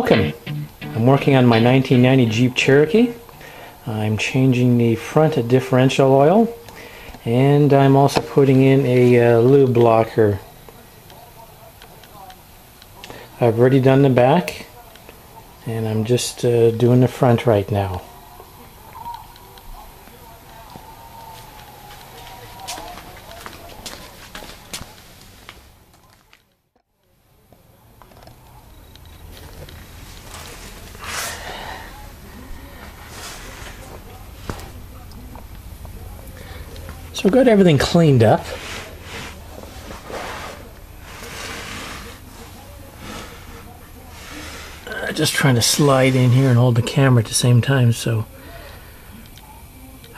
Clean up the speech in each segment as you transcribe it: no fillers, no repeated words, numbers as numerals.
Welcome! I'm working on my 1990 Jeep Cherokee. I'm changing the front differential oil, and I'm also putting in a lube locker. I've already done the back, and I'm just doing the front right now. So we got everything cleaned up. Just trying to slide in here and hold the camera at the same time, so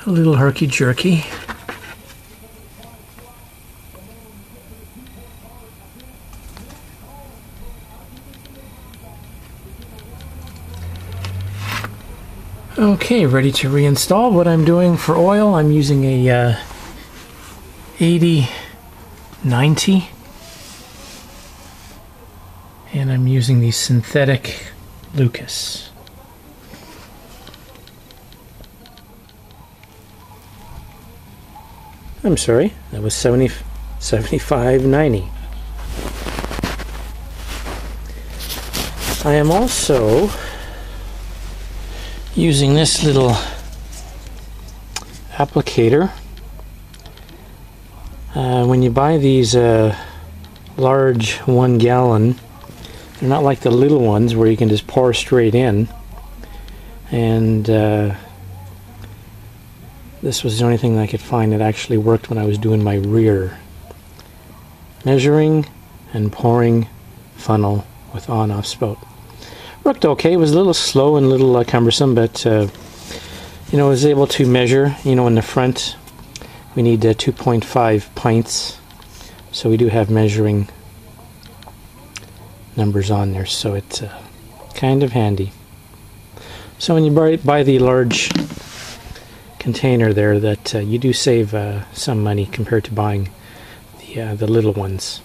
a little herky-jerky. Okay, ready to reinstall. What I'm doing for oil, I'm using a 80-90, and I'm using the synthetic Lucas. I'm sorry, that was 75-90. I am also using this little applicator. When you buy these large 1 gallon, they're not like the little ones where you can just pour straight in. And this was the only thing I could find that actually worked when I was doing my rear. Measuring and pouring funnel with on-off spout. Worked okay. It was a little slow and a little cumbersome, but you know, I was able to measure. You know, in the front we need 2.5 pints, so we do have measuring numbers on there, so it's kind of handy. So when you buy the large container there, that you do save some money compared to buying the little ones.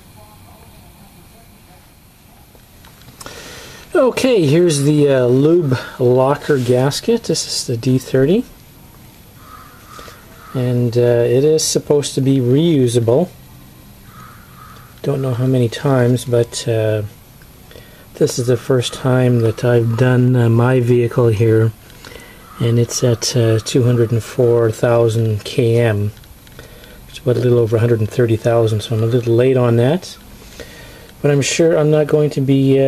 Okay, here's the Lube Locker gasket. This is the D30, and it is supposed to be reusable. Don't know how many times, but this is the first time that I've done my vehicle here, and it's at 204,000 km. It's about a little over 130,000, so I'm a little late on that. But I'm sure I'm not going to be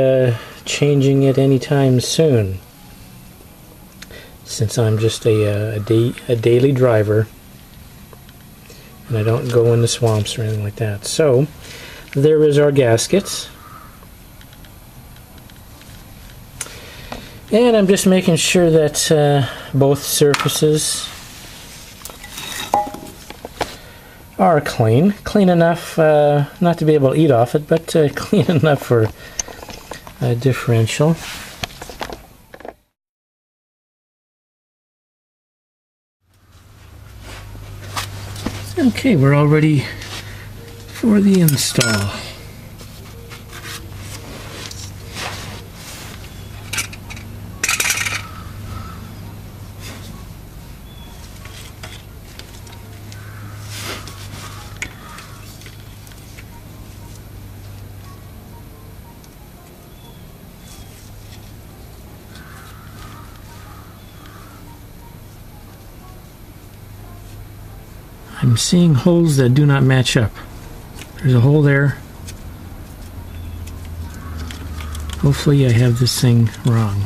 changing it anytime soon, since I'm just a daily driver, and I don't go in the swamps or anything like that. So there is our gasket. And I'm just making sure that both surfaces are clean. Clean enough not to be able to eat off it, but clean enough for a differential. Okay, we're all ready for the install. I'm seeing holes that do not match up. There's a hole there. Hopefully I have this thing wrong.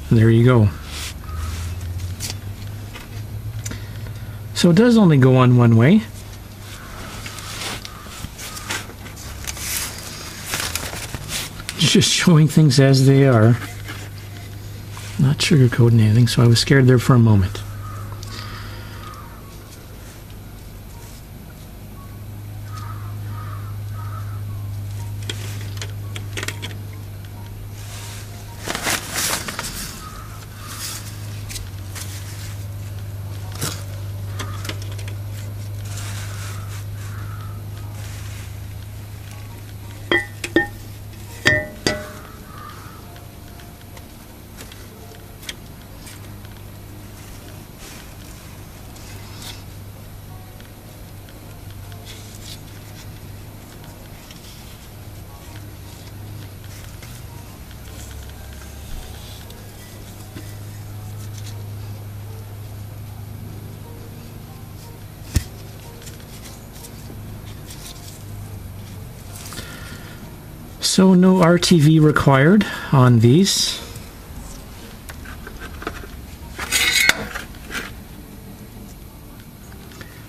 There you go. So it does only go on one way. Just showing things as they are. Not sugarcoating anything, so I was scared there for a moment. So no RTV required on these.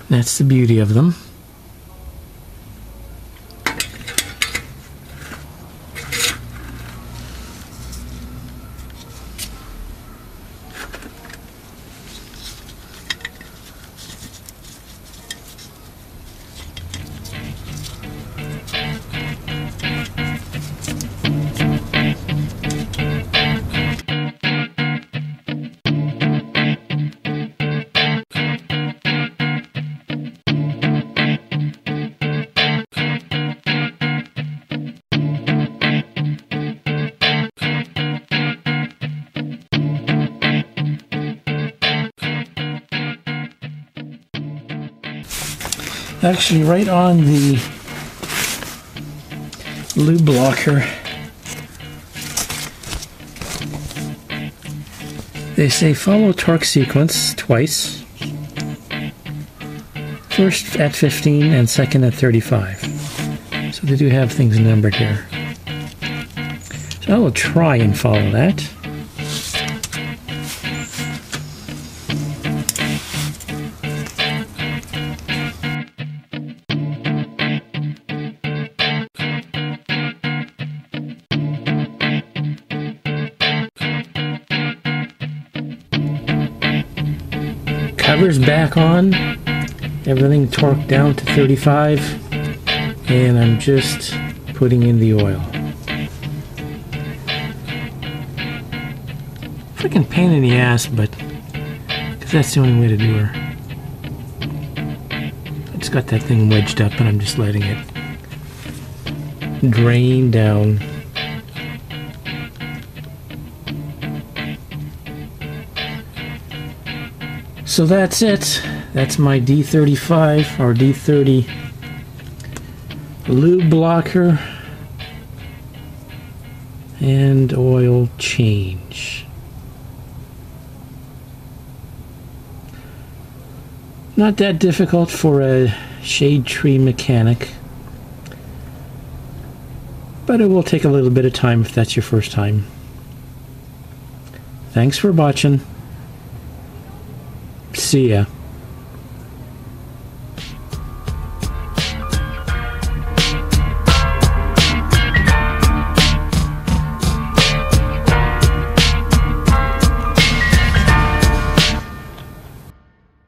That's the beauty of them. Actually, right on the Lube Locker, they say follow torque sequence twice. First at 15 and second at 35. So they do have things numbered here. So I will try and follow that. Covers back on, everything torqued down to 35, and I'm just putting in the oil. Freaking pain in the ass, but because that's the only way to do her. I just got that thing wedged up and I'm just letting it drain down. So that's it. That's my D35 or D30 Lube Locker and oil change. Not that difficult for a shade tree mechanic, but it will take a little bit of time if that's your first time. Thanks for watching. See ya.